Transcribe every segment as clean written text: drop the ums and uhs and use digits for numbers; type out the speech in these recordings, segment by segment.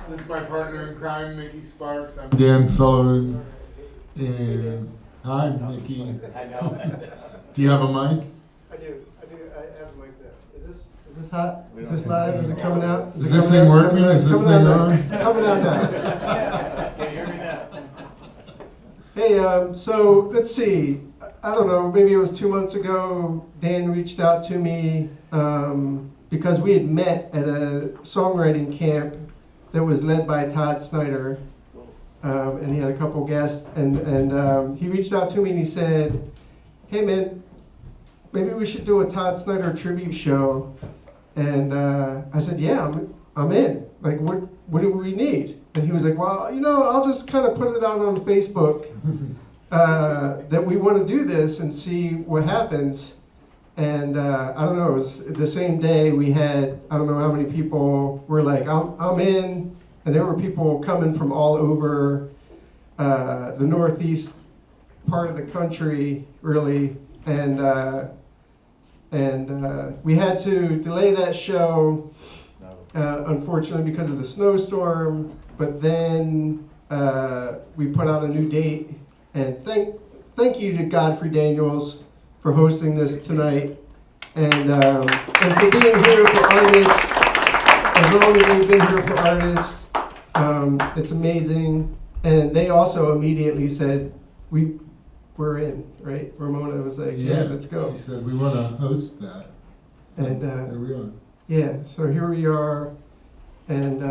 This is my partner in crime, Mickey Sparks. I'm Dan Sullivan. And hi, Mickey. I know. Do you have a mic? I do. I have a mic there. Is this hot? Is this live? Is it Yeah. coming out? Is this thing working? Is this thing on? It's coming out now. Can you hear me now? Hey, so let's see. I don't know, maybe it was 2 months ago, Dan reached out to me because we had met at a songwriting camp that was led by Todd Snider. And he had a couple guests, and he reached out to me and he said, hey man, maybe we should do a Todd Snider tribute show. And I said, yeah, I'm in. Like, what do we need? And he was like, well, I'll just kind of put it out on Facebook that we want to do this and see what happens. And I don't know, it was the same day we had, I don't know how many people were like, I'm in. And there were people coming from all over the northeast part of the country, really. And we had to delay that show, unfortunately, because of the snowstorm. But then we put out a new date. And thank you to Godfrey Daniels for hosting this tonight, and for being here for artists. As long as you've been here for artists, it's amazing. And they also immediately said, we're in, right? Ramona was like, yeah, let's go. She said, we want to host that. So And here we are. yeah, so here we are. And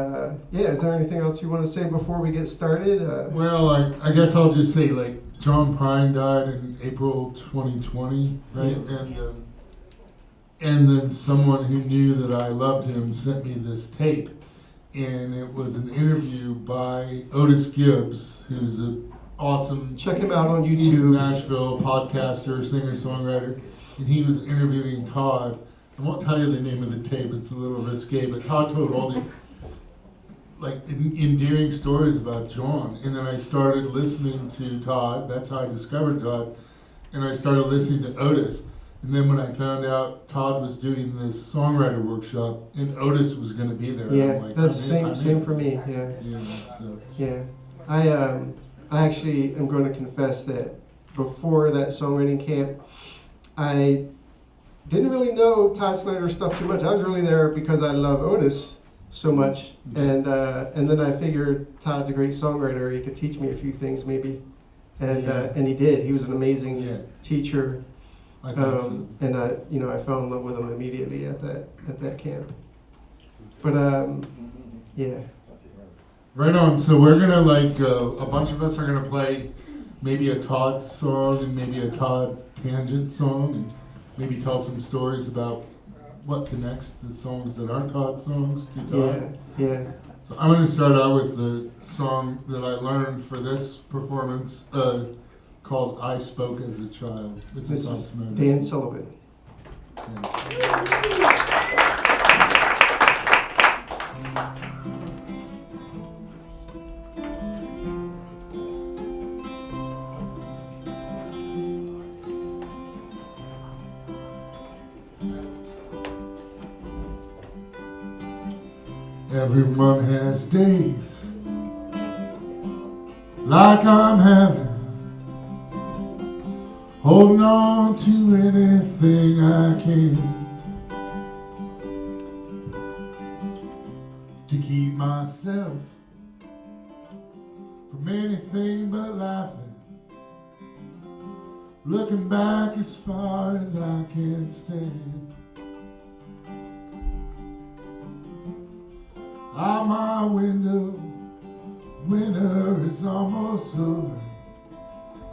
is there anything else you want to say before we get started? Well, I guess I'll just say, like, John Prine died in April 2020, right? Yeah. And then someone who knew that I loved him sent me this tape. And it was an interview by Otis Gibbs, who's an awesome Check him out on East YouTube. Nashville podcaster, singer-songwriter. And he was interviewing Todd. I won't tell you the name of the tape, it's a little risque, but Todd told all these endearing stories about John. And then I started listening to Todd. That's how I discovered Todd. And I started listening to Otis. And then when I found out Todd was doing this songwriter workshop and Otis was going to be there, Yeah, I'm like, that's I'm same in. for me. Yeah, Yeah, so. yeah. I actually am going to confess that before that songwriting camp, I didn't really know Todd Snider stuff too much. I was really there because I love Otis so much, and then I figured Todd's a great songwriter. He could teach me a few things maybe, and he did. He was an amazing teacher. I thought so. And I fell in love with him immediately at that camp. But yeah. Right on. So we're gonna a bunch of us are gonna play maybe a Todd song and maybe a Todd tangent song, and maybe tell some stories about what connects the songs that aren't Todd songs to Todd. Yeah. So I'm gonna start out with the song that I learned for this performance, called "I Spoke as a Child." It's This a Todd is Snider Dan song. Sullivan. Yeah. Everyone has days like I'm having, holding on to anything I can to keep myself from anything but laughing, looking back as far as I can stand. Out my window, winter is almost over.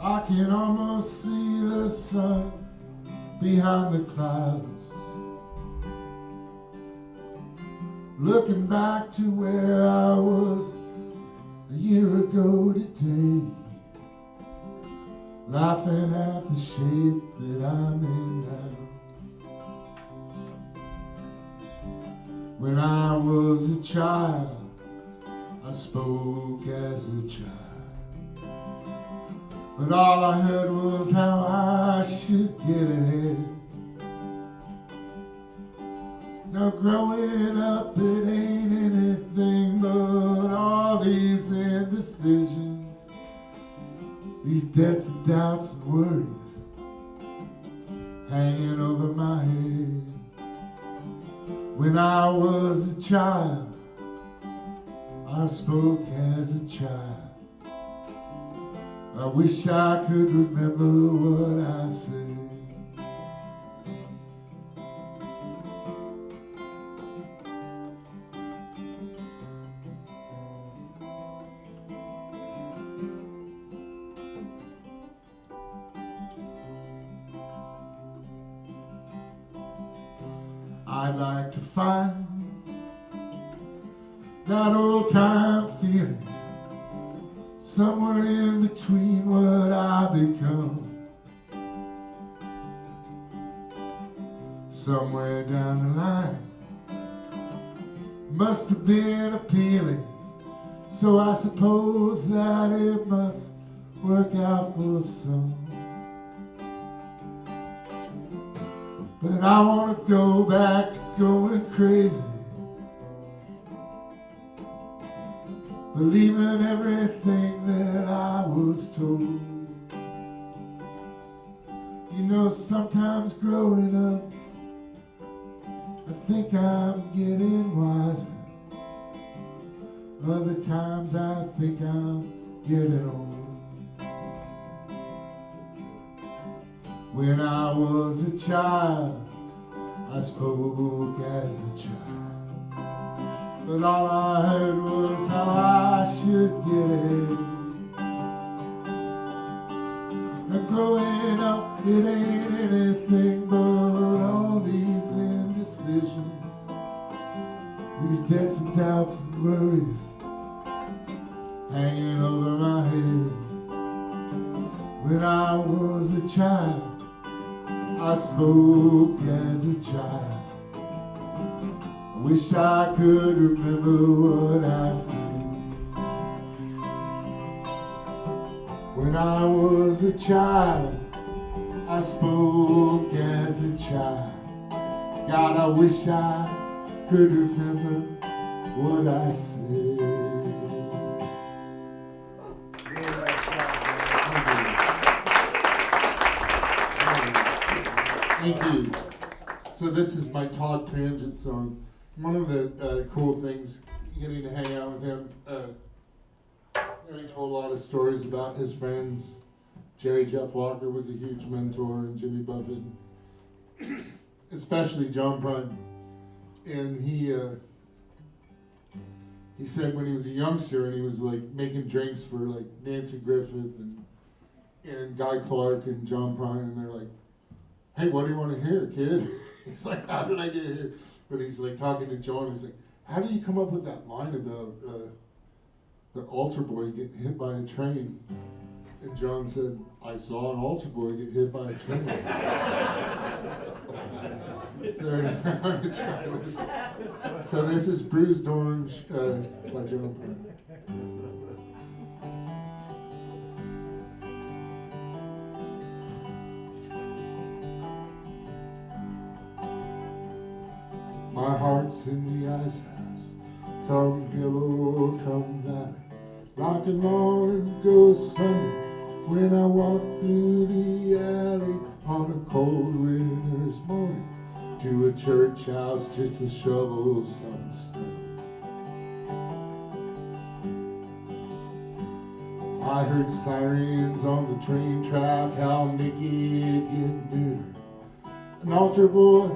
I can almost see the sun behind the clouds. Looking back to where I was a year ago today, laughing at the shape that I'm in now. When I was a child, I spoke as a child. but all I heard was how I should get ahead. Now growing up, it ain't anything but all these indecisions, these debts and doubts and worries hanging over my head. When I was a child, I spoke as a child. I wish I could remember what I said. I'd like to find that old time feeling somewhere in between what I become. Somewhere down the line must have been appealing, so I suppose that it must work out for some. But I want to go back to going crazy, believing everything that I was told. You know, sometimes growing up, I think I'm getting wiser. Other times I think I'm getting old. When I was a child, I spoke as a child, but all I heard was how I should get ahead. Now growing up, it ain't anything but all these indecisions, these debts and doubts and worries hanging over my head. When I was a child, I spoke as a child. I wish I could remember what I said. When I was a child, I spoke as a child. God, I wish I could remember what I said. Thank you. So this is my Todd Tangent song. One of the cool things, getting to hang out with him, he told a lot of stories about his friends. Jerry Jeff Walker was a huge mentor, and Jimmy Buffett, especially John Prine. And he said when he was a youngster and he was like making drinks for like Nancy Griffith and Guy Clark and John Prine, and they're like, "Hey, what do you want to hear, kid?" He's like, "How did I get here?" But he's like talking to John. He's like, "How do you come up with that line about the altar boy getting hit by a train?" And John said, "I saw an altar boy get hit by a train." So this is Bruised Orange by John Prine. My heart's in the ice house, come hill or come valley, like a long ghost Sunday when I walk through the alley on a cold winter's morning to a church house just to shovel some snow. I heard sirens on the train track, how Mickey get near. An altar boy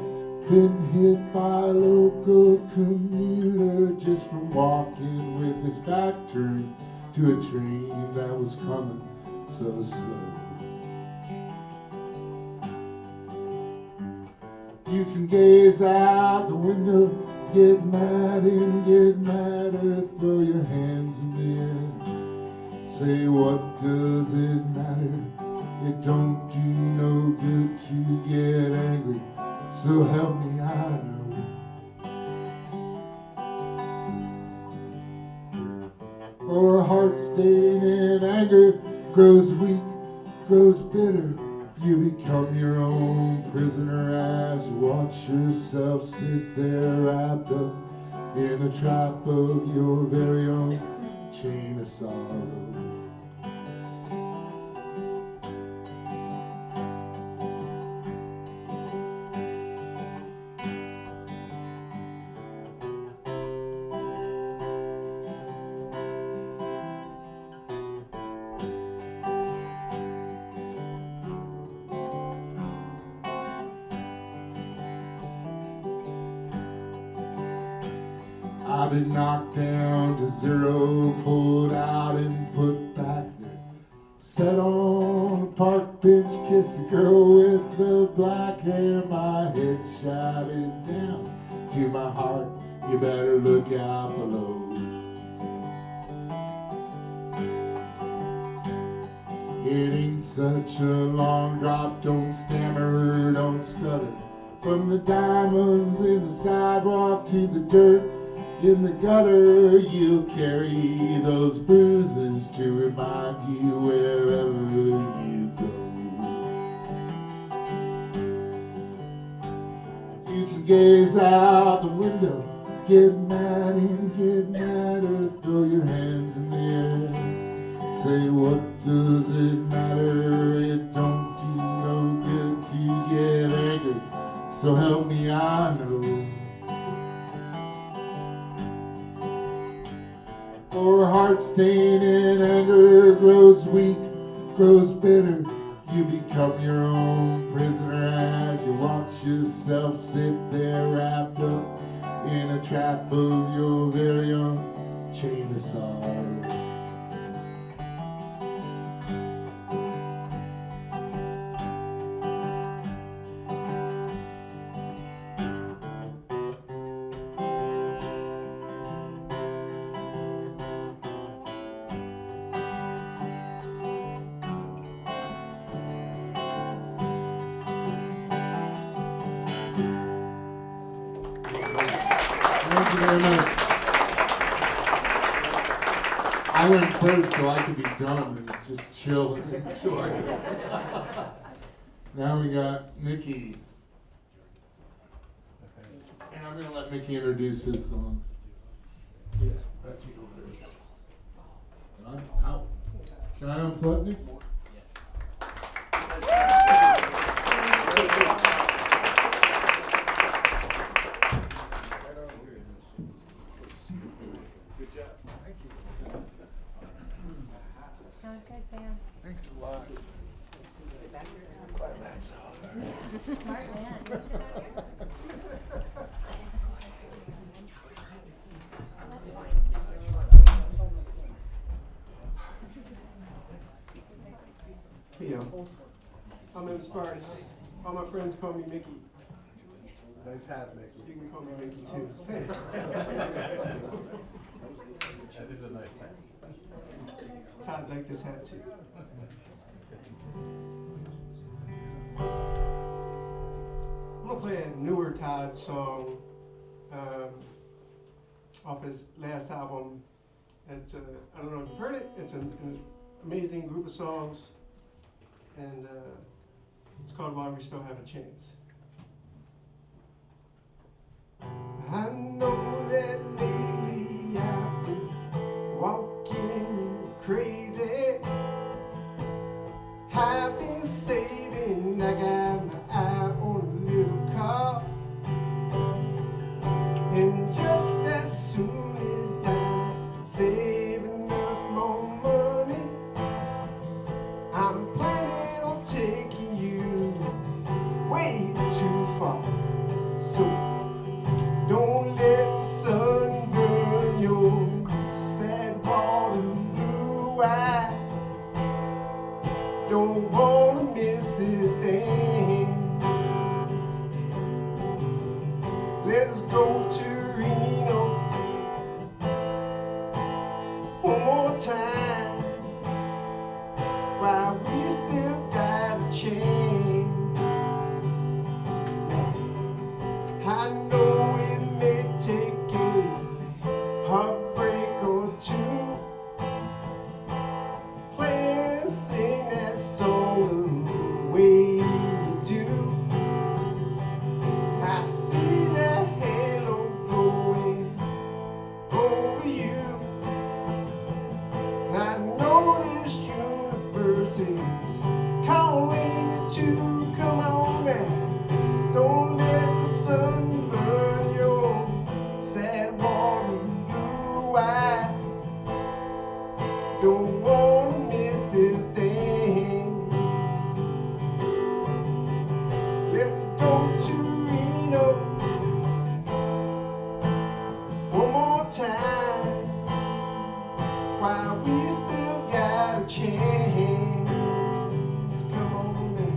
been hit by a local commuter just from walking with his back turned to a train that was coming so slow. You can gaze out the window, get mad and get madder, throw your hands in the air, say what does it matter? It don't do no good to get angry, so help me, I know. For a heart staying in anger grows weak grows bitter, you become your own prisoner as you watch yourself sit there wrapped up in a trap of your very own chain of sorrow. I've been knocked down to zero, pulled out and put back there. Sat on a park bench, kissed a girl with the black hair. My head shouted down to my heart, you better look out below. It ain't such a long drop, don't stammer, don't stutter. From the diamonds in the sidewalk to the dirt in the gutter, you'll carry those bruises to remind you wherever you go. You can gaze out the window, get mad and get madder, throw your hands in the air. Say, what does it matter? It don't do no good to get angry, so help me, I know. For heart stain in anger grows weak, grows bitter. You become your own prisoner as you watch yourself sit there wrapped up in a trap of your very own chain of sorrow. Thank you very much. I went first so I could be done and just chill and enjoy it. Now we got Mickey. And I'm going to let Mickey introduce his songs. Yeah, that's you over there. And I'm out. Can I unplug Nick? Thanks a lot. I'm glad that's over. Smart man. Hey, yo. I'm M. Sparks. All my friends call me Mickey. Nice hat, Mickey. You can call me Mickey too. Thanks. That is a nice hat. Todd liked this hat too. I'm gonna play a newer Todd song off his last album. It's I don't know if you've heard it. It's an amazing group of songs, and it's called While We Still Have a Chance. I know that lately I've been walking crazy. I've been saving, I got my eye on a little car. And just as soon as I save enough more money, I'm planning on taking you way too far. So don't let the sun burn your sad water blue eye. Don't wanna miss this thing. Let's go to Reno one more time while we still got a chance. I know it may take a heartbreak or two. Play and sing that song Let's go to Reno one more time while we still got a chance. Come on now,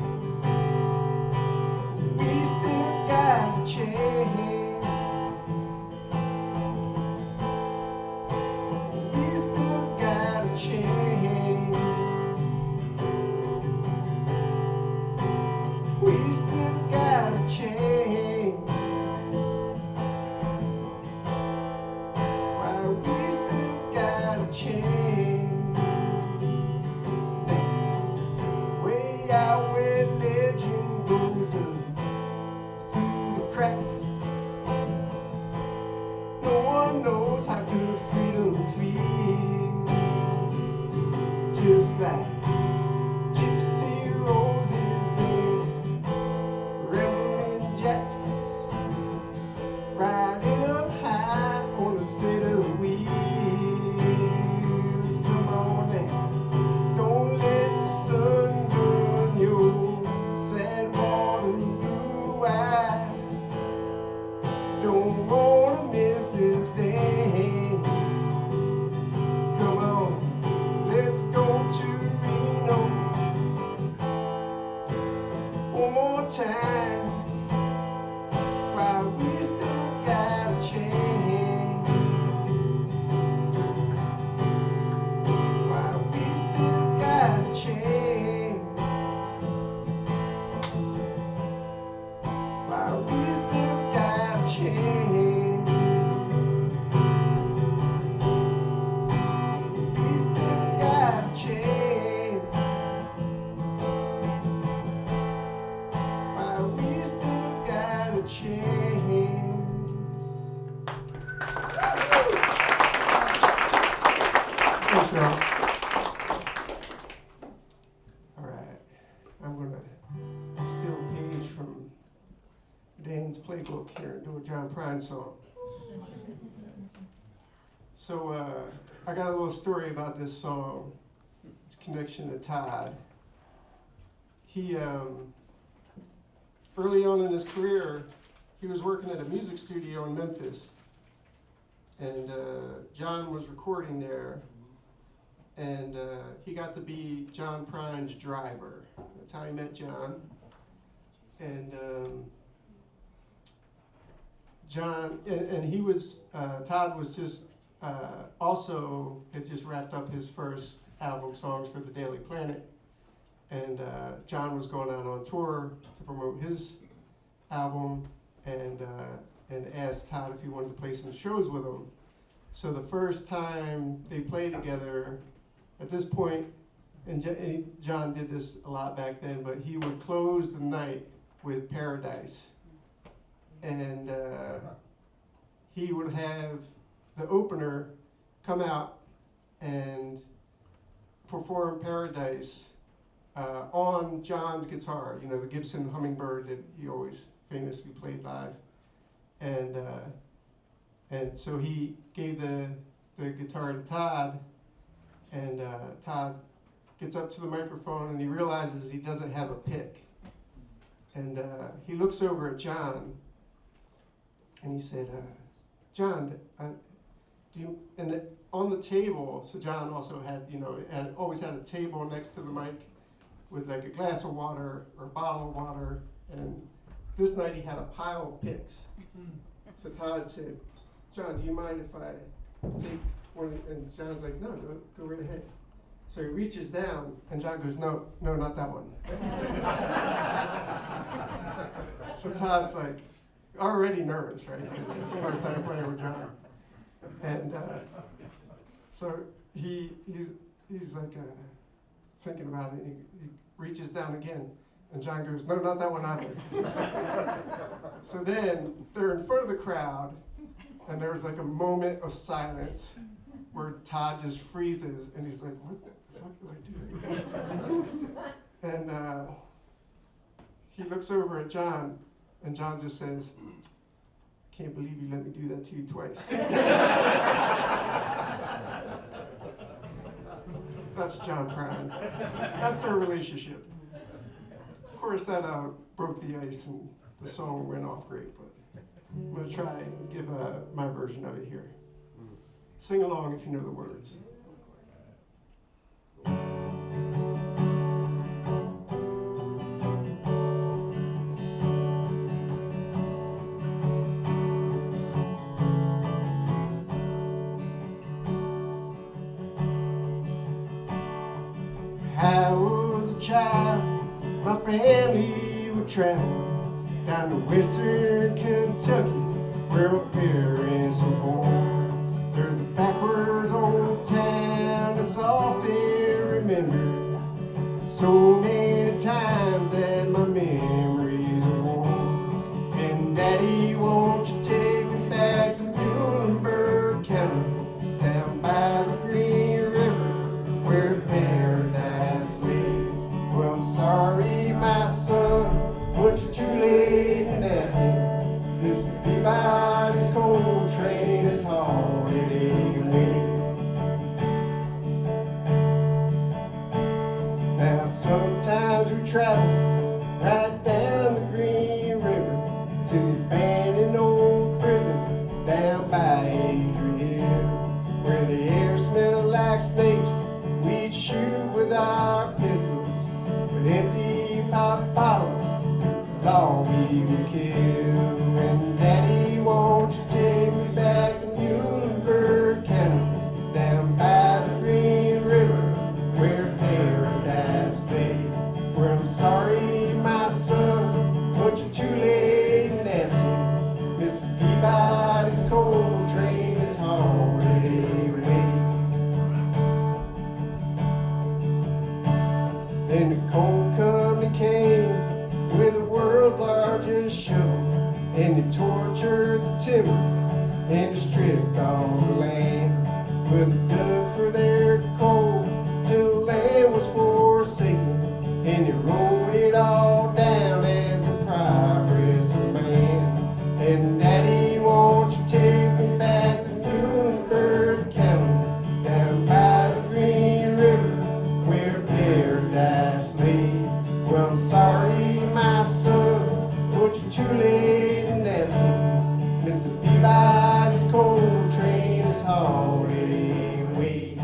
we still got a chance. We still got a chance. We still got a chance. Why we still got a chance. Now, way out where legend goes up through the cracks. No one knows how good freedom feels. Just like gypsy roses and rambling jacks, riding up high on a set of wheels. Come on now, don't let the sun burn your sad water blue eye. Don't wanna miss this day. Come on, let's go to Reno one more time while we still got a chance. While we still got a chance. While we still got a chance. We still got a chance. While we still got a chance. Thanks, y'all. All right, I'm gonna steal a page from Dan's playbook here and do a John Prine song. So I got a little story about this song. Its connection to Todd. He early on in his career, he was working at a music studio in Memphis, and John was recording there, and he got to be John Prine's driver. That's how he met John. And John, and he was, Todd was just, also had just wrapped up his first album, Songs for the Daily Planet. And John was going out on tour to promote his album, and asked Todd if he wanted to play some shows with him. So the first time they played together, at this point, and John did this a lot back then, but he would close the night with Paradise. And he would have the opener come out and perform Paradise on John's guitar, you know, the Gibson Hummingbird that he always famously played live. And so he gave the guitar to Todd, and Todd gets up to the microphone and he realizes he doesn't have a pick. And he looks over at John and he said, John, do you, and on the table, so John also had, you know, always had a table next to the mic with like a glass of water or a bottle of water, and this night he had a pile of picks. So Todd said, John, do you mind if I take one? And John's like, no, go right ahead. So he reaches down, and John goes, no, not that one. So Todd's like, already nervous, right? Because it's the first time playing with John. And so he's like thinking about it. He reaches down again, and John goes, no, not that one either. So then they're in front of the crowd, and there's like a moment of silence where Todd just freezes, and he's like, what the fuck do I do? And he looks over at John, and John just says, I can't believe you let me do that to you twice. That's John Prine. That's their relationship. Of chorus that broke the ice and the song went off great, but I'm going to try and give my version of it here. Sing along if you know the words. I was a child, my family would travel down to western Kentucky, where my parents were born. There's a backwards old town that's often remembered, so many times that my memories are worn. And Daddy, won't you take me back to Muhlenberg County, down by the Green River, where paradise lay. Well, I'm sorry, my son, but you're too late in asking. Mr. Peabody's coal train is holiday away. Now sometimes we travel right down the Green River to the abandoned old prison down by Adrian, where the air smelled like snakes. We'd shoot with our pistols, but empty pop bottles is all we would kill. And Daddy, won't you take me back to Muhlenberg County, down by the Green River, where paradise lay. Where I'm sorry, my son, but you're too late in asking. Mr. Peabody's coal train is holiday away. Then the coal company came with the world's largest shovel, and they tortured the timber and they stripped all the land. Well, they dug for their coal till the land was forsaken, and they wrote it all down as the progress of man. And Daddy, won't you take me back to Muhlenberg County, down by the Green River, where paradise lay. Well, I'm sorry, my son, but you're too late in asking. Mr. Peabody's coal train is holiday away.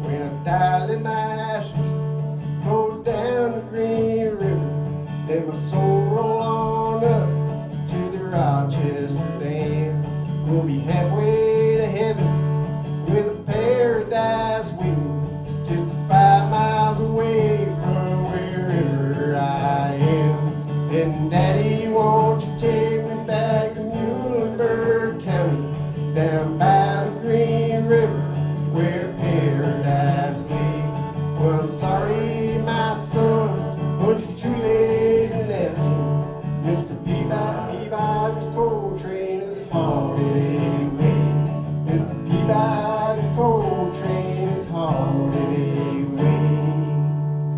When I die, let my ashes float down the Green River, then my soul roll on up to the Rochester Dam. We'll be halfway to heaven with a paradise waiting, just 5 miles away from wherever I am. And Daddy, won't you take me back to Muhlenberg County, down by the Green River, where paradise lay. Well, I'm sorry, my son, but you're too late in asking. Mr. Peabody's coal train is holiday away. Mr. Peabody's coal train is holiday away.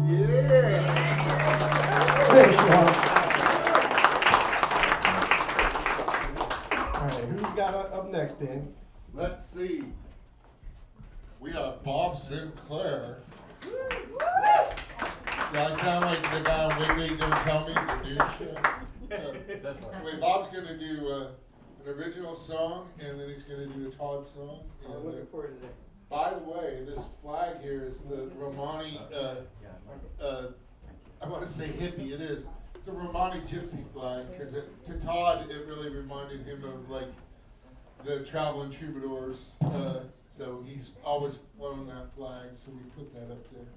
Yeah! Thanks, y'all. All right, who you got up next, Dan? Let's see. We have Bob Sinclair. Do I sound like the guy on Wiggly Don't Tell Me, the news show? Wait, Bob's going to do an original song, and then he's going to do a Todd song. I'm And, looking forward to this. by the way, this flag here is the Romani, I want to say hippie, it is. It's a Romani gypsy flag, because to Todd, it really reminded him of like the traveling troubadours. So he's always flown that flag, so we put that up there.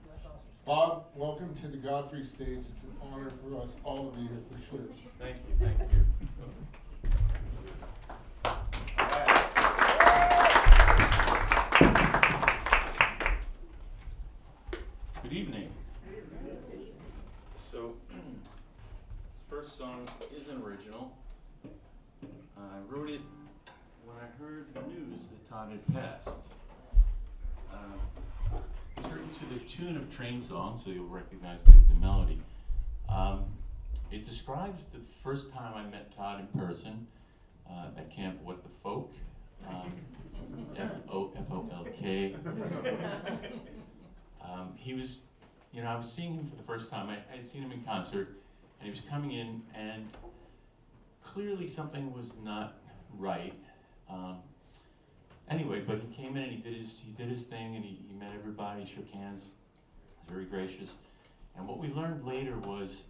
Bob, welcome to the Godfrey stage. It's an honor for us all to be here for sure. Thank you, thank you. Good evening. So, this first song isn't original. I wrote it when I heard the news that Todd had passed. It's written to the tune of Train Song, so you'll recognize the melody. It describes the first time I met Todd in person at Camp What the Folk, FOLK. He was, I was seeing him for the first time. I had seen him in concert, and he was coming in, and clearly something was not right. Anyway, but he came in and he did his thing, and he met everybody, shook hands, was very gracious. And what we learned later was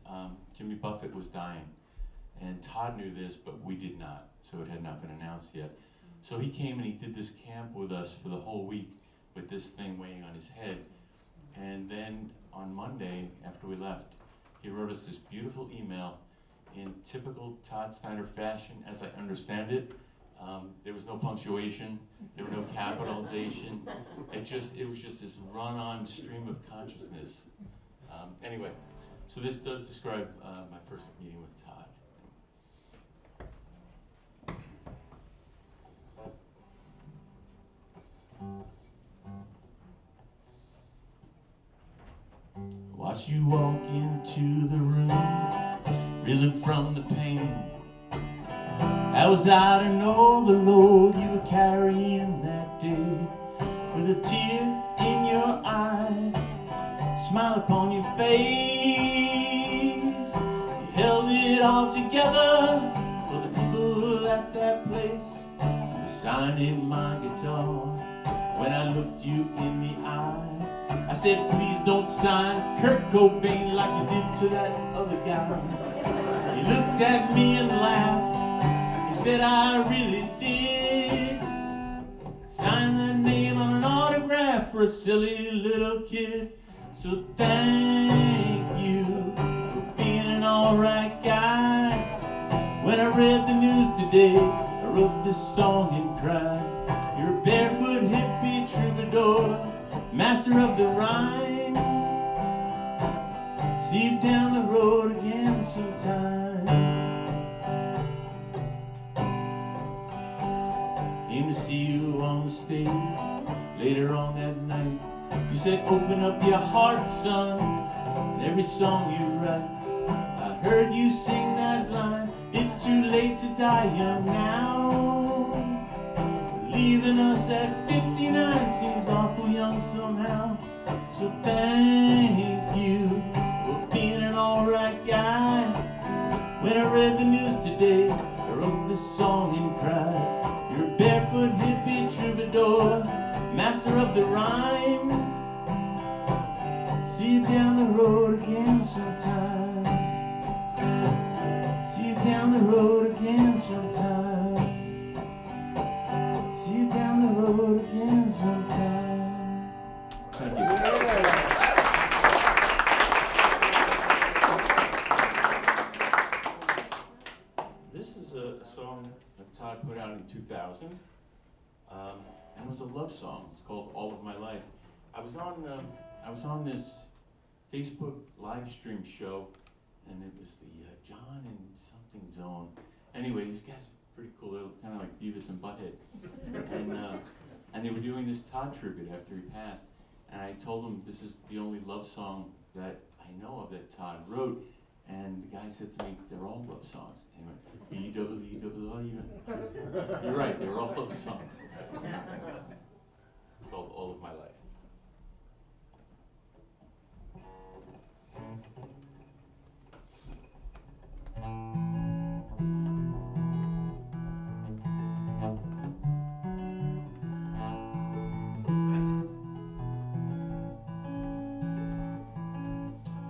Jimmy Buffett was dying, and Todd knew this, but we did not, so it had not been announced yet. So he came and he did this camp with us for the whole week with this thing weighing on his head. And then on Monday, after we left, he wrote us this beautiful email in typical Todd Snider fashion, as I understand it. There was no punctuation, there were no capitalization. It was just this run-on stream of consciousness. Anyway, so this does describe my first meeting with Todd. Watch you walk into the room, reeling from the pain. I was out and all the load you were carrying that day, with a tear in your eye, smile upon your face. You held it all together for the people at that place. You were signing my guitar when I looked you in the eye. I said, please don't sign Kurt Cobain like you did to that other guy. He looked at me and laughed. He said, I really did sign that name on an autograph for a silly little kid. So thank you for being an alright guy. When I read the news today, I wrote this song and cried. You're a barefoot hippie troubadour, master of the rhyme. See you down the road again sometime. Came to see you on the stage later on that night. You said, open up your heart, son, in every song you write. I heard you sing that line, it's too late to die young now. Leaving us at 59 seems awful young somehow. So thank you for being an alright guy. When I read the news today, I wrote this song and cried. You're a barefoot hippie troubadour, master of the rhyme. See you down the road again sometime. See you down the road again sometime. See you down the road again sometime. Thank you. This is a song that Todd put out in 2000, and it was a love song. It's called All of My Life. I was on this Facebook live stream show, and it was the John and something zone. Anyway, these guys are pretty cool. They're kind of like Beavis and Butthead, and they were doing this Todd tribute after he passed. And I told them this is the only love song that I know of that Todd wrote. And the guy said to me, they're all love songs. And he went, B-double-E-double-I-E. You're right, they're all love songs. It's called All of My Life.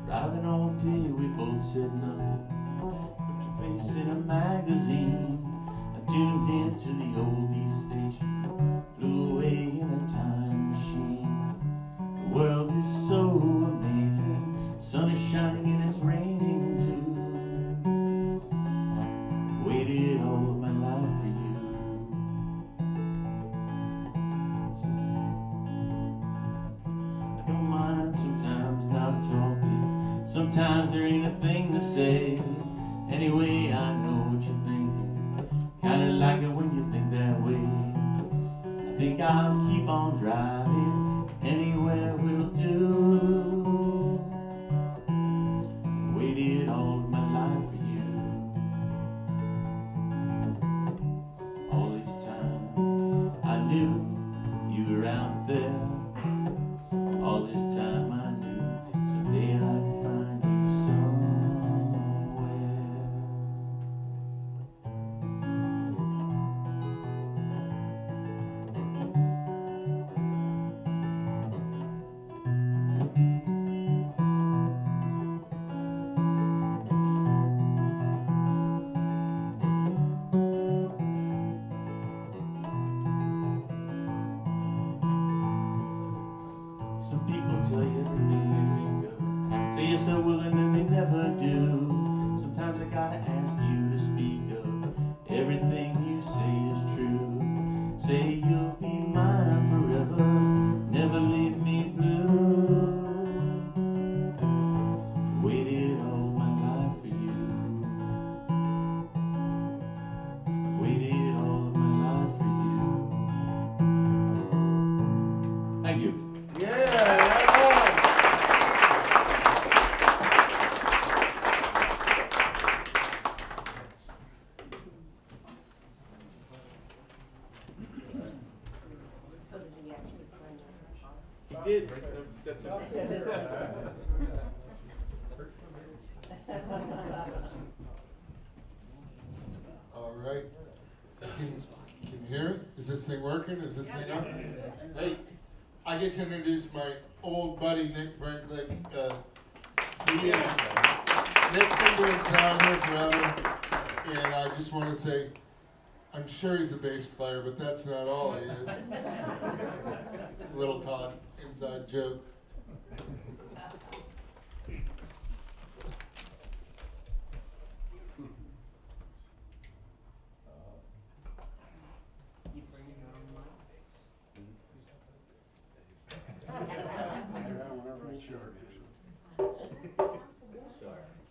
Driving all day, we both said nothing. Put your face in a magazine. I tuned into the oldies station. Flew away in a time machine. The world is so amazing. Sun is shining and it's raining too. Waited all of my life for you. I don't mind sometimes not talking. Sometimes there ain't a thing to say. Anyway, I know what you're thinking. Kinda like it when you think that way. I think I'll keep on driving. Anywhere will do. Waited all of my life for you. All this time I knew you were out there. All this time you're so willing and they never do. Sometimes I gotta ask you to speak up. Everything you say is true. Say you'll be mine forever. Never leave me blue. Waited all my life for you. Waited all of my life for you. Thank you. So did he actually sign He did. That's it. All right. Can you hear it? Is this thing working? Is this thing up? Hey, I get to introduce my old buddy Nick Franklin. Nick's been doing sound here forever, and I just want to say, I'm sure he's a bass player, but that's not all he is. It's a little Todd inside joke. Whenever it's short.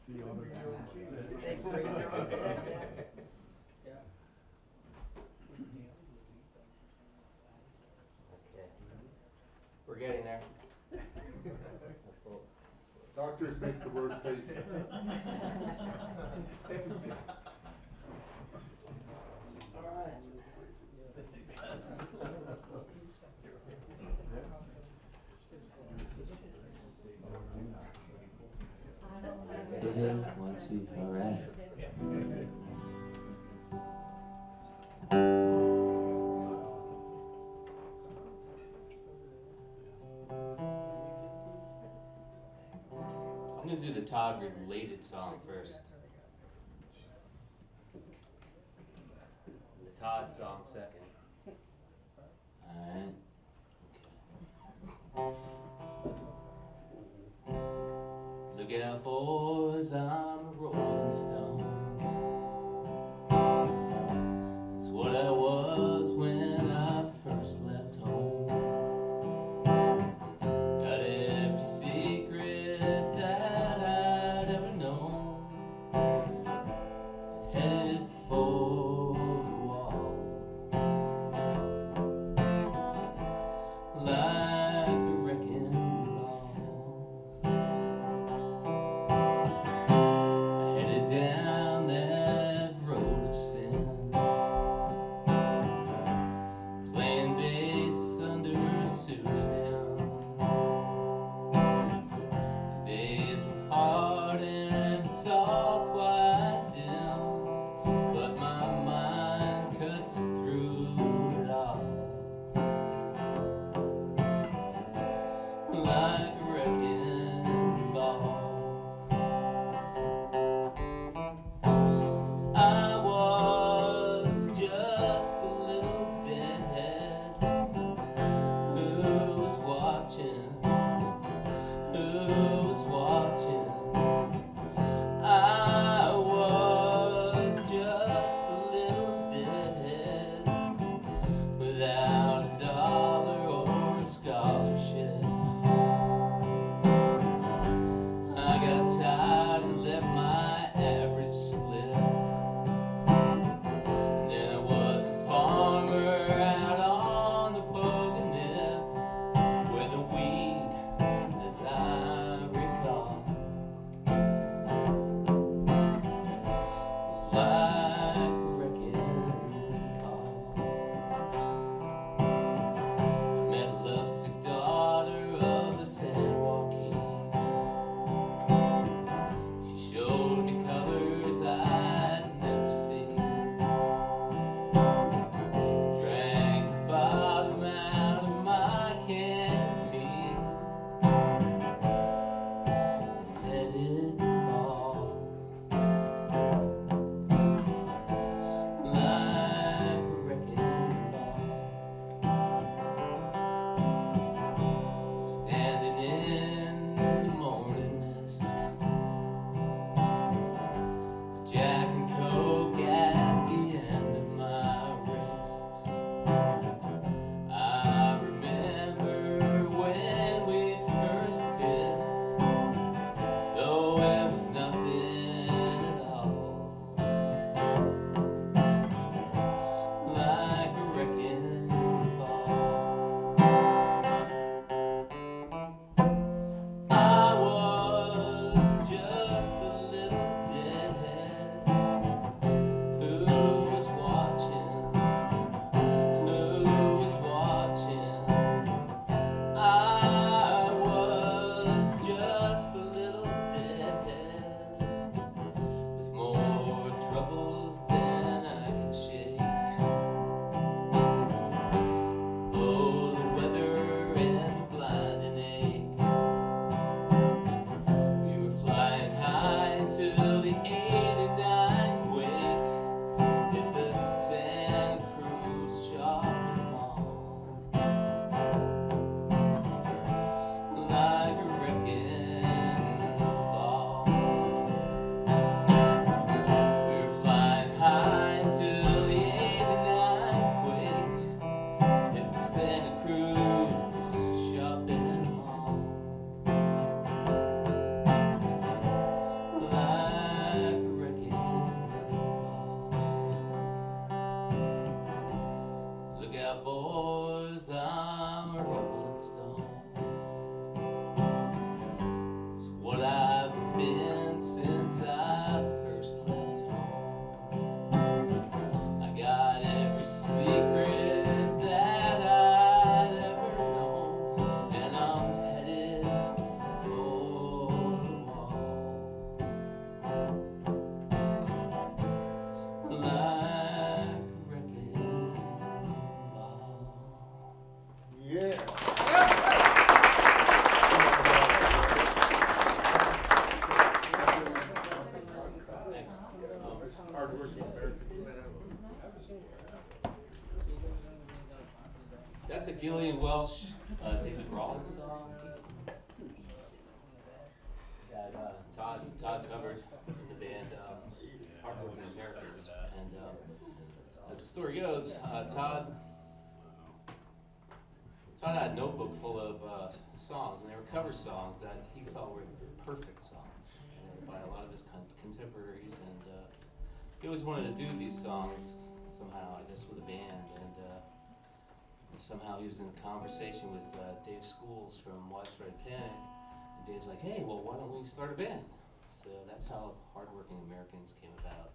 See all the They bring their own stuff down. Okay. We're getting there. Doctors make the worst patients. All right. Hey, 1, 2, all right. I'm gonna do the Todd related song first. The Todd song second. Alright. Okay. Look out, boys, I'm a rolling stone. It's what I was when I first left home. Got every secret that I'd ever known. Headed for the wall. Like a wrecking ball. I headed down That's a Gillian Welsh, David Rawlings song that Todd covered in the band Hardworking Americans. And as the story goes, Todd had a notebook full of songs, and they were cover songs that he felt were perfect songs, and they were by a lot of his contemporaries. And he always wanted to do these songs somehow, I guess, with a band. And somehow he was in a conversation with Dave Schools from Widespread Panic, and Dave's like, "Hey, well, why don't we start a band?" So that's how Hardworking Americans came about.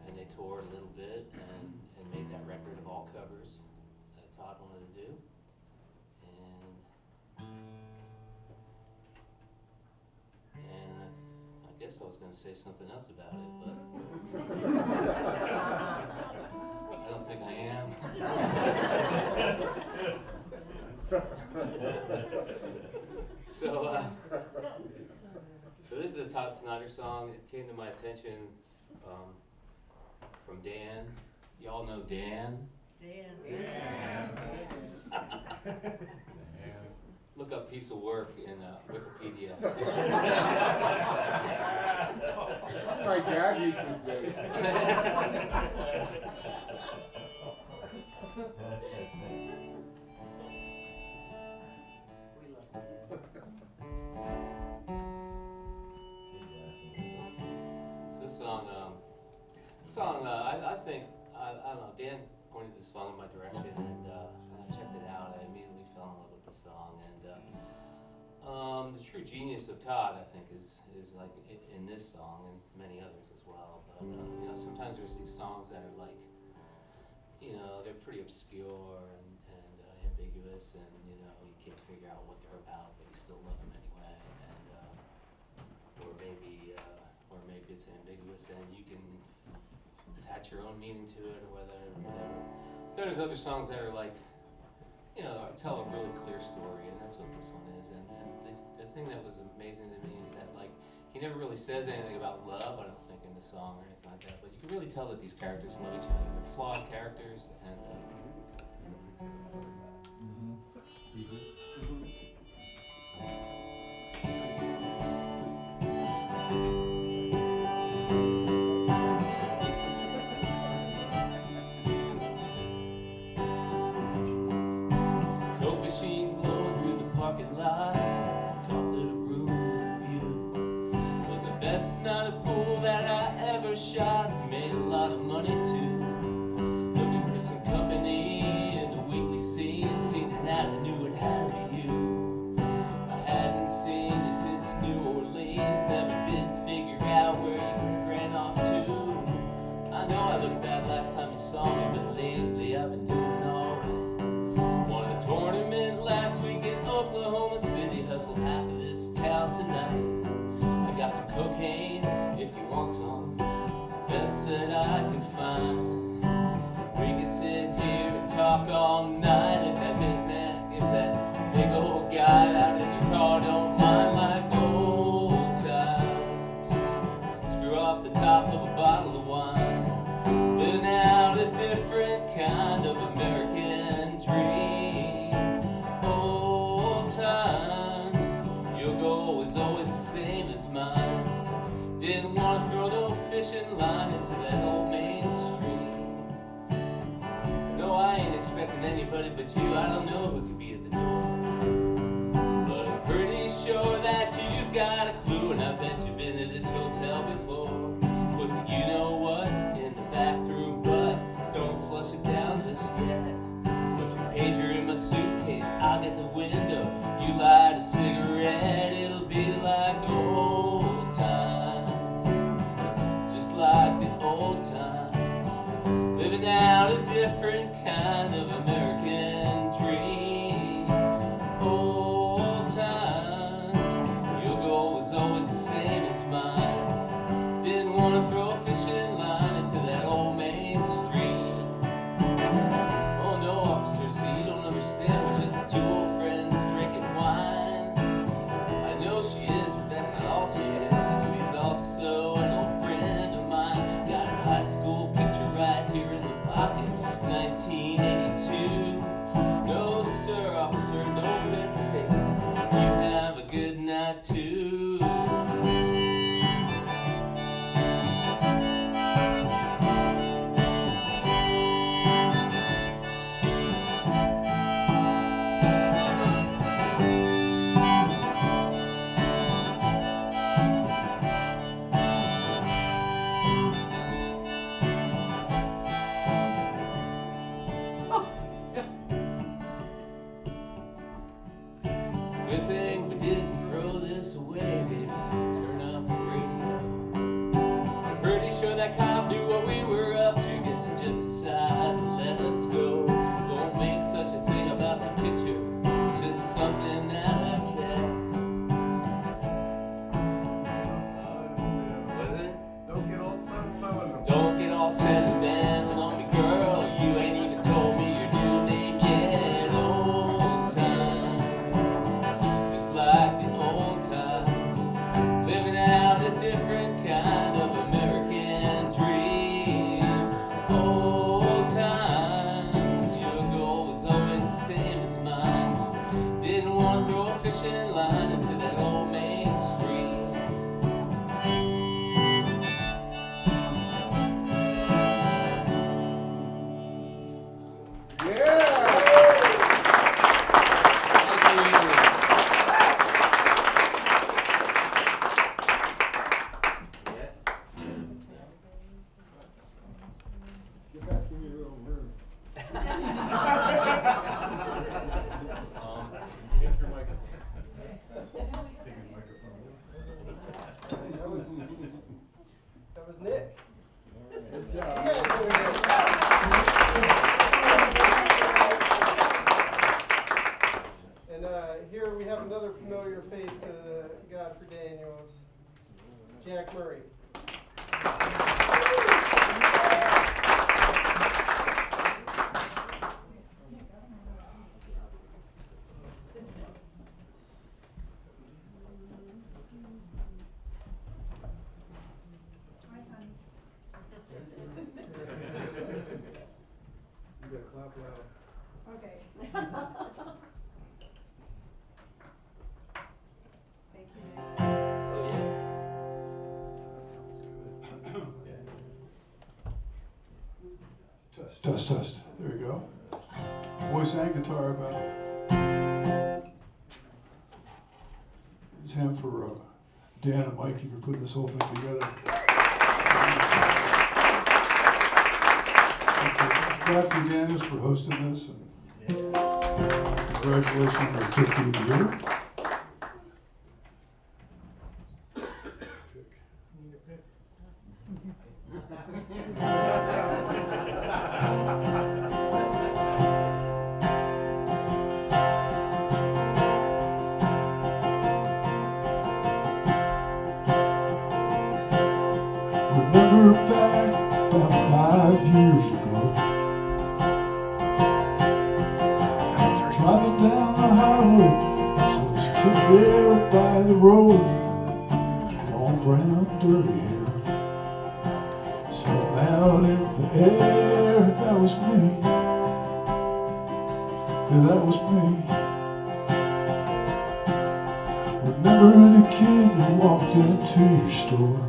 And they toured a little bit and made that record of all covers that Todd wanted to do. And I guess I was going to say something else about it, but I don't think I am. So this is a Todd Snider song. It came to my attention from Dan. Y'all know Dan? Look up piece of work in Wikipedia. My dad used to say. So this song, I think, I don't know, Dan pointed this song in my direction, and I checked it out. I immediately fell in love with the song, and the true genius of Todd, I think, is like in this song and many others as well. But you know, sometimes there's these songs that are like, you know, they're pretty obscure and ambiguous, and you know, you can't figure out what they're about, but you still love them anyway. And or maybe it's ambiguous and you can attach your own meaning to it, or whatever. There's other songs that are like, you know, tell a really clear story, and that's what this one is. And the thing that was amazing to me is that, like, he never really says anything about love, I don't think, in the song or anything like that, but you can really tell that these characters love each other. They're flawed characters, and Coke machine glowing through the parking lot. Call it a room with a view. Was the best night of pool that I ever shot. Made a lot of money too. Looking for some company in the weekly scene. Seen that I knew it had to be you. I hadn't seen you since New Orleans. Never did figure out where you ran off to. I know I looked bad last time you saw me, but lately I've been doing alright. Won a tournament last week in Oklahoma City. Hustled half of this town tonight. I got some cocaine if you want some. Best that I can find. We can sit here and talk all night. If that Big Mac, if that big old guy out in your car don't mind, like old times. Screw off the top of a bottle of wine. Living out a different kind of American dream. Old times. Your goal was always the same as mine. Didn't want to throw no fishing line into that old Main Street. No, I ain't expecting anybody but you. I don't know who could be at the door, but I'm pretty sure that you've got a clue, and I bet you've been to this hotel before. Put the you know what in the bathroom, but don't flush it down just yet. Put your pager in my suitcase, I'll get the window. You light a cigarette, it'll be like old times. Just like the old times. Living out a different kind of American dream. Old times. Your goal was always the same as mine. Didn't want to throw a fishing line into that old Main Street. Oh no, officer, see, you don't understand. We're just two old friends drinking wine. 1982. No, sir, officer, no offense taken. You have a good night, too. Good thing we didn't throw this away, baby. Turn up the radio. I'm pretty sure that cop knew what we were up to. Guess he just decided to let us go. Don't make such a thing about that picture. It's just something that I kept. What is it? Don't get all sentimental. Don't get all sentimental on me, girl. You ain't even told me your new name yet. Old times, just like the old times, living out a different kind of American dream. Old times, your goal was always the same as mine. Didn't want to throw a fishing line into that old main stream. Get back in your own room. Take your microphone. Take his microphone. That was Nick. Good job. And here we have another familiar face to Godfrey Daniels, Jack Murray. You gotta clap loud. Okay. Thank you, Nick. Oh, yeah. Test, test. There you go. Voice and guitar about it. It's him for Dan and Mikey for putting this whole thing together. And for Godfrey Daniels for hosting this. And congratulations on their 50th year. Remember back about 5 years ago, driving down the highway, so it's kicked there by the road, long brown dirty hair, something out in the air. That was me, yeah, that was me. Remember the kid that walked into your store,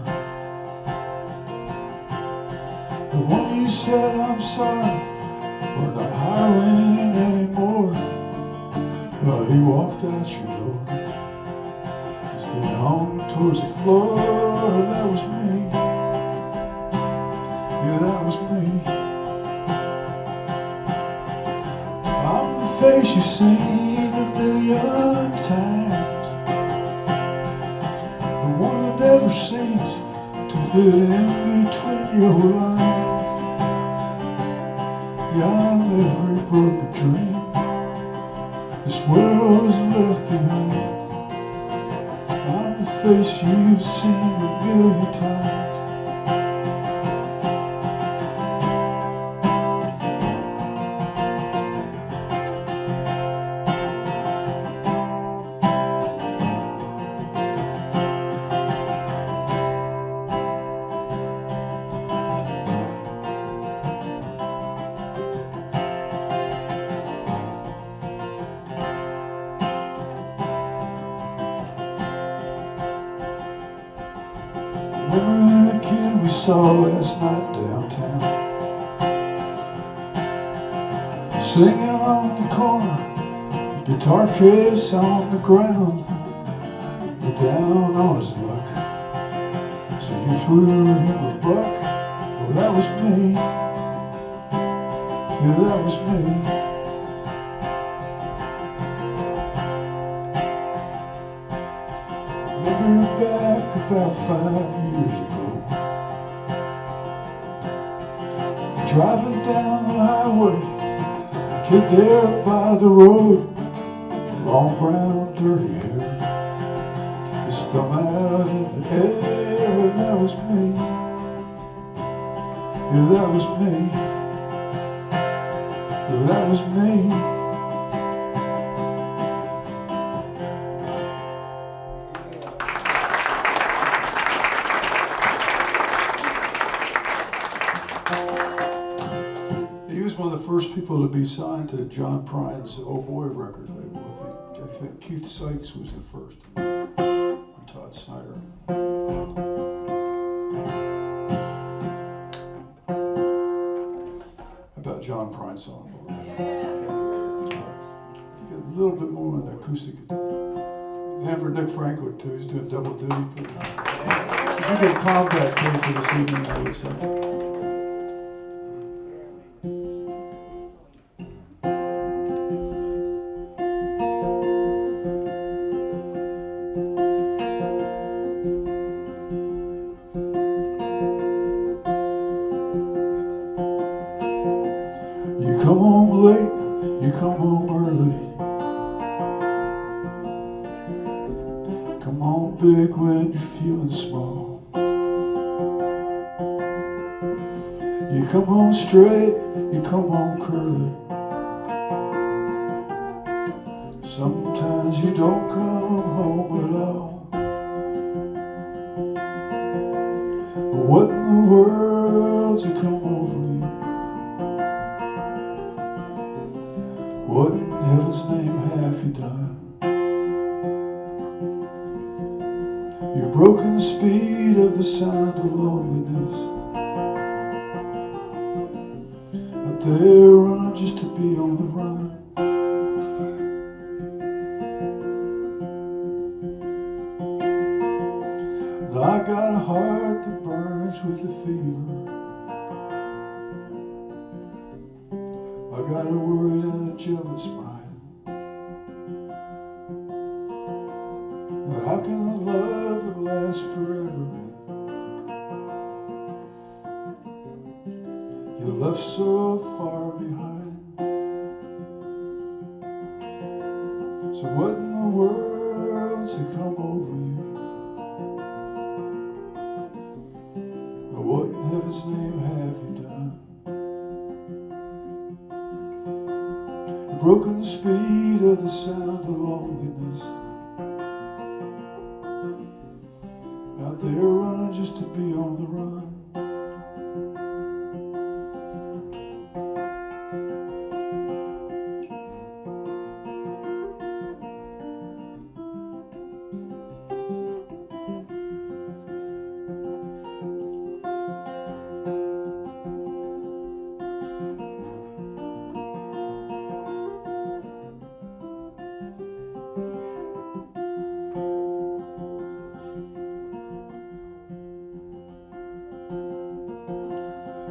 the one you said, I'm sorry, we're not hiring anymore. Well, he walked out your door, as they hung towards the floor. That was me, yeah, that was me. I'm the face you've seen a million times, the one who never seems to fit in between your lines. Yeah, I'm every broken dream this world has left behind. I'm the face you've seen a million times. Remember the kid we saw last night downtown, singing on the corner, guitar case on the ground, but down on his luck. So you threw him a buck. Well, that was me. Yeah, that was me. Remember back about 5 years ago, driving down the highway, a kid there by the road, long brown dirty hair, his thumb out in the air. That was me. Yeah, that was me. That was me. He was one of the first people to be signed to John Prine's Oh Boy record label. I think Keith Sykes was the first. And Todd Snider. About John Prine song. Get a little bit more on the acoustic. Hanford Nick Franklin too. He's doing double duty. You should get combat pay for this evening, I would say. You come home late, you come home early. Come home big when you're feeling small. You come home straight, you come home curly. Sometimes you don't come home at all. But what in the world's a come over you? What in heaven's name have you done? You've broken the speed of the sound of loneliness. Out there running just to be on the run. And I got a heart that burns with the fever. I got a worried and a jealous mind. Now how can a love that lasts forever get left so far behind? So what in the world's to come over you? Or what in heaven's name have you done? Broken the speed of the sound of loneliness. Out there running just to be on the run.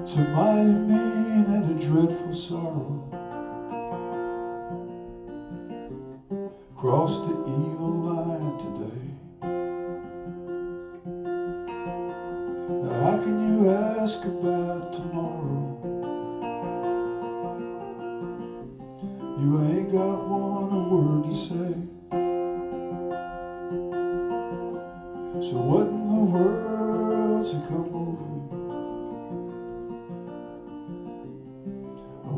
It's a mighty mean and a dreadful sorrow. Crossed the evil line today. Now how can you ask about tomorrow? You ain't got one word to say. So what in the world's to come over you?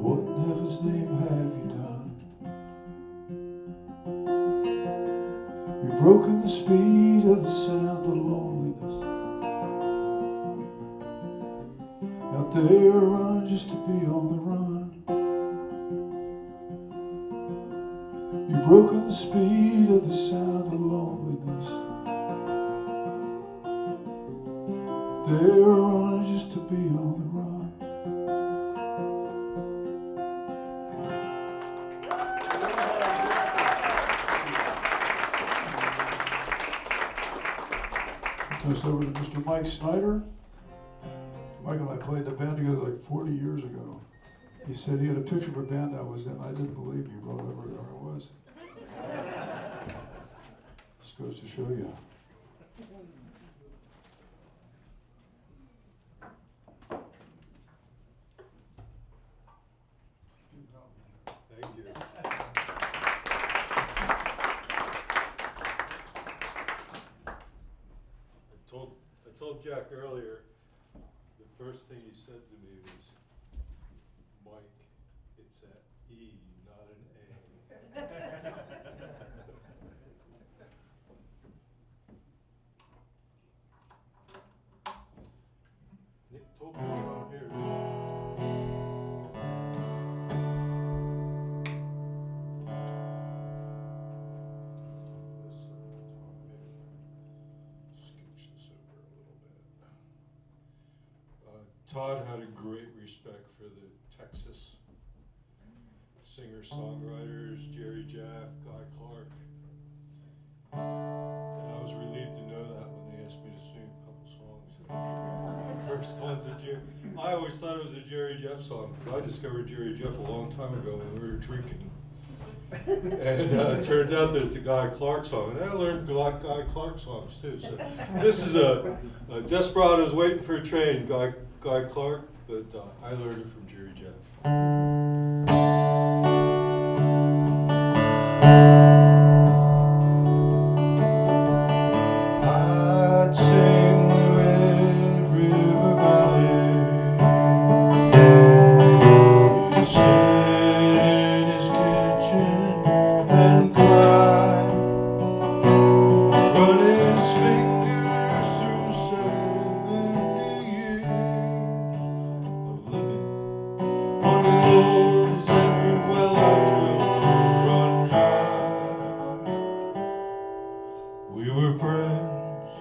What in heaven's name have you done? You've broken the speed of the sound of loneliness. Out there running just to be on the run. You've broken the speed of the sound of loneliness. this over to Mr. Mike Snider. Mike and I played in a band together like 40 years ago. He said he had a picture of a band I was in. I didn't believe me, but whatever there I was. This goes to show you. Thank you. I told Jack earlier, the first thing he said to me was, Mike, it's an E, not an A. Nick told me I'm here. Scooch this over a little bit. Todd had a great respect for the Texas singer-songwriters, Jerry Jeff, Guy Clark. And I was relieved to know that when they asked me to sing a couple songs. The first one's a Jerry. I always thought it was a Jerry Jeff song because I discovered Jerry Jeff a long time ago when we were drinking. And it turns out that it's a Guy Clark song. And I learned Guy Clark songs too. So this is a Desperado's Waiting for a Train, Guy Clark, but I learned it from Jerry Jeff. I'd sing the Red River Valley. He'd sit in his kitchen and cry, run his fingers through 70 years of living on the roads. Every well I drilled run dry. We were friends,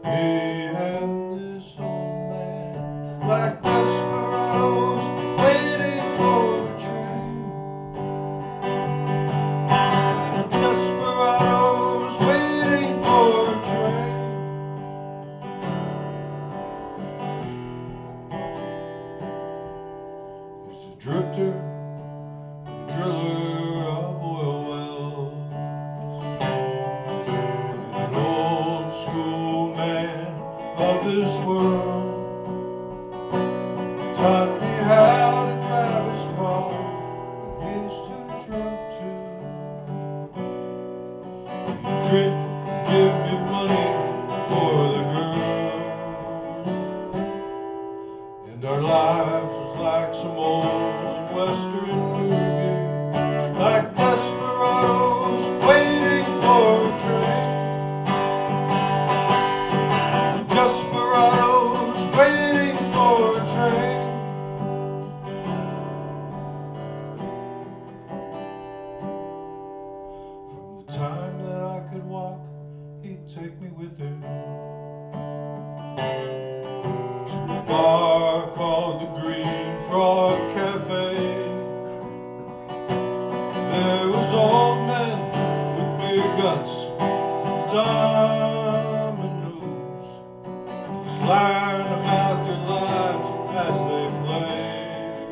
me and this old man, like desperados waiting for a train. Desperados waiting for a train. He's a drifter, a driller of oil wells, an old school man of this world. Taught me how to drive his car when he's too drunk to. He'd drink, give me money for the girl, and our lives was like some old western movie, like desperados waiting for a train. Desperados waiting for a train. From the time that I could walk, he'd take me with him to a bar called the Green Frog Cafe. There was old men with big guts, dominoes, just lying about their lives as they played.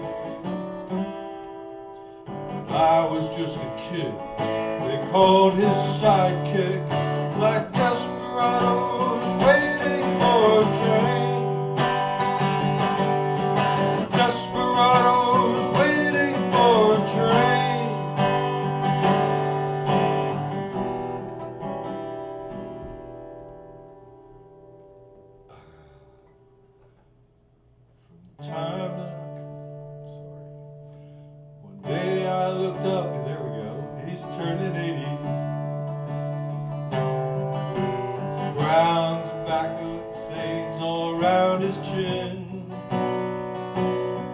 I was just a kid, they called his sidekick, like desperados waiting for a train. Desperados waiting for a train. From the time that one day I looked up and there we go, he's turning 80. Some brown tobacco stains all around his chin.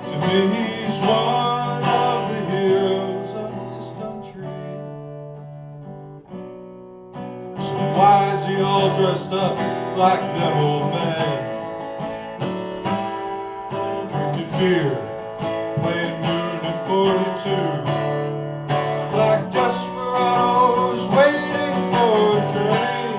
To me he's one of the heroes of this country. So why is he all dressed up like them old men? Drinking beer, playing Moon and 42, like desperados waiting for a train.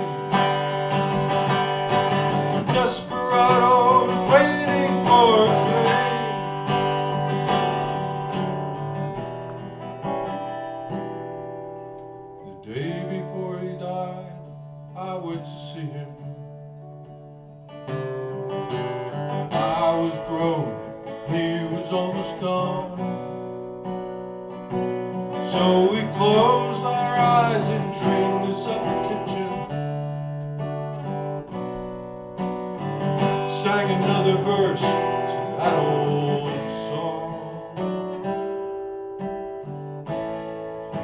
So we closed our eyes and dreamed this up the kitchen. Sang another verse to that old song.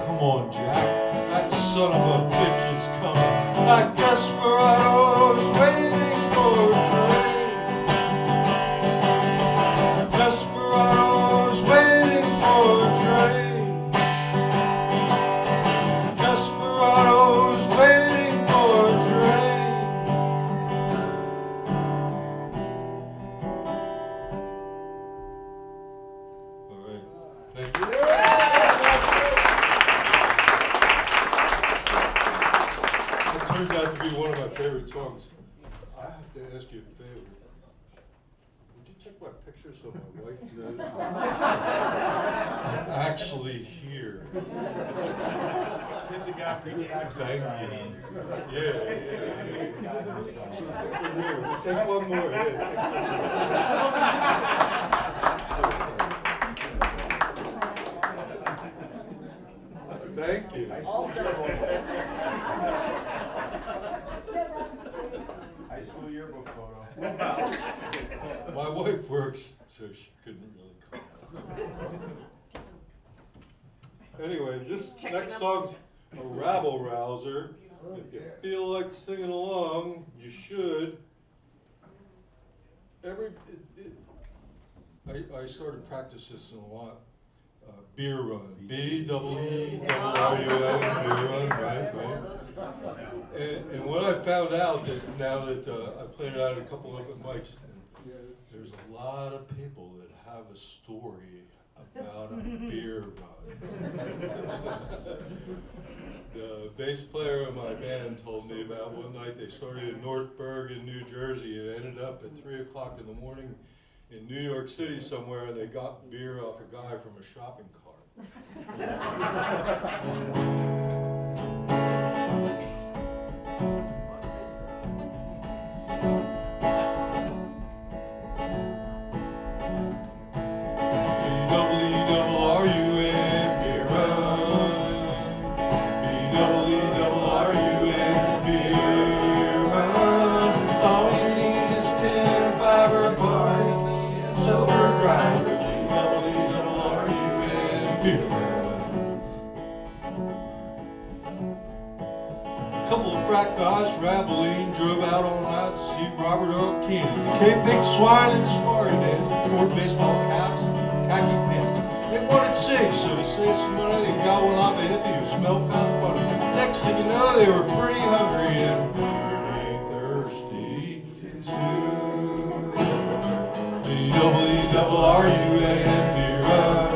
Come on, Jack, that son of a bitch is coming. Like desperados waiting for a train. Desperados waiting for a train. Desperados waiting for a train. All right, thank you. It turns out to be one of my favorite songs. I have to ask you a favor. Would you check my pictures so my wife knows I'm actually here? Hit the Godfrey. Thank you. Yeah. We'll take one more. Yeah, thank you. All done. High school yearbook photo. My wife works, so she couldn't really comment. Anyway, this next song's a rabble rouser. If you feel like singing along, you should. I started practicing a lot. Beer Run, B-E-E-R-U-N, Beer Run, right? And what I found out that now that I played it out at a couple of mics, there's a lot of people that have a story about a beer run. The bass player of my band told me about one night they started in North Bergen, New Jersey, and ended up at 3 o'clock in the morning in New York City somewhere, and they got beer off a guy from a shopping cart. B-double-E-double-R-U-N, beer run. B-double-E-double-R-U-N, beer run. All you need is 10 fiber cord and sober driver. B-double-E-double-R-U-N, beer run. Couple of frat guys from Abilene drove out all night to see Robert Earl Keen. They picked swine and smarty dance, wore baseball caps and khaki pants. They wanted cigs, so to save some money, they got one off a hippie who smelled kind of funny. Next thing you know, they were pretty hungry and pretty thirsty too. B-double-E-double-R-U-N, beer run.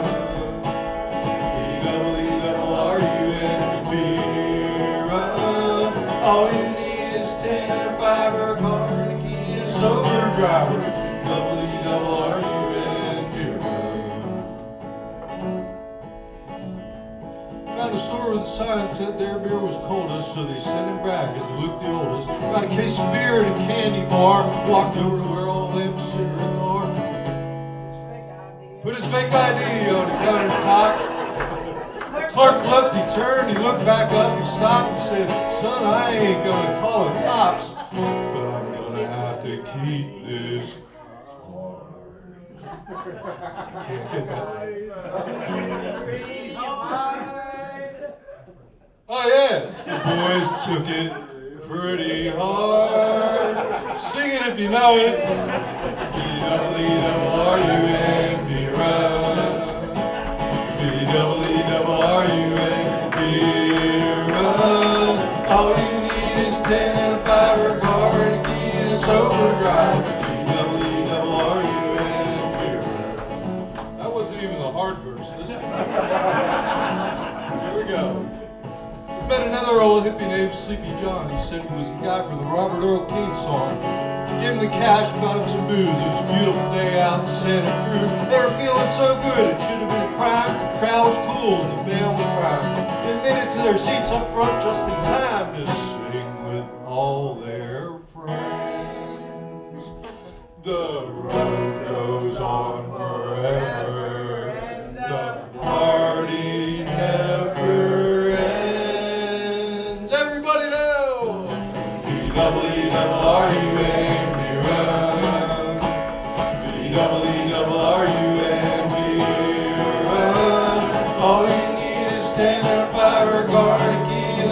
B-double-E-double-R-U-N, beer run. All you need is 10 fiber car and a key and a sober driver. B-double-E-double-R-U-N, beer run. Found a store with a sign that said their beer was coldest, so they sent him back as he looked the oldest. Got a case of beer and a candy bar, walked over to where all them cigarettes are. Put his fake ID on the countertop. Clerk looked, he turned, he looked back up, he stopped, he said, "Son, I ain't gonna call the cops, but I'm gonna have to keep this card." I can't get that. Oh yeah, the boys took it pretty hard. Sing it if you know it. B-double-E-double-R-U-N, beer run. B-double-E-double-R-U-N, beer run. All you need is 10 and a fiber car and a key and a sober driver. B-double-E-double-R-U-N, beer run. That wasn't even the hard verse. Listen. Here we go. Met another old hippie named Sleepy John. He said he was the guy from the Robert Earl Keen song. Gave him the cash, got him some booze. It was a beautiful day out in Santa Cruz. They were feeling so good, it should have been a crime. The crowd was cool and the band was prime. They made it to their seats up front just in time to sing with all their friends. The road goes on forever. The party never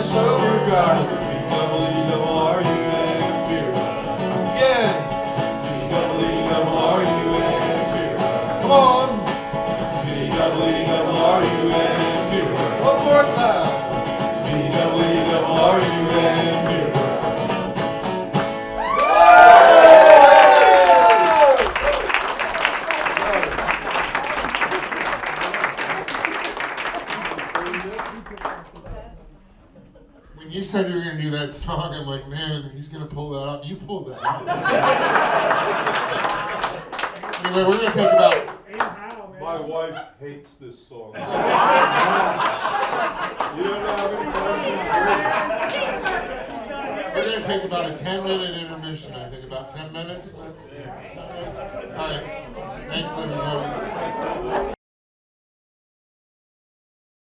sober garden. B-double-E-double-R-U-M beer. Again. B-double-E-double-R-U-M beer. Come on. B-double-E-double-R-U-M beer. One more time. B-double-E-double-R-U-M beer. When you said you were gonna do that song, I'm like, man, he's gonna pull that off. You pulled that off. Anyway, we're gonna take about. My wife hates this song. You don't know how many times she's heard it. We're gonna take about a 10-minute intermission. I think about 10 minutes. All right. Thanks, everybody.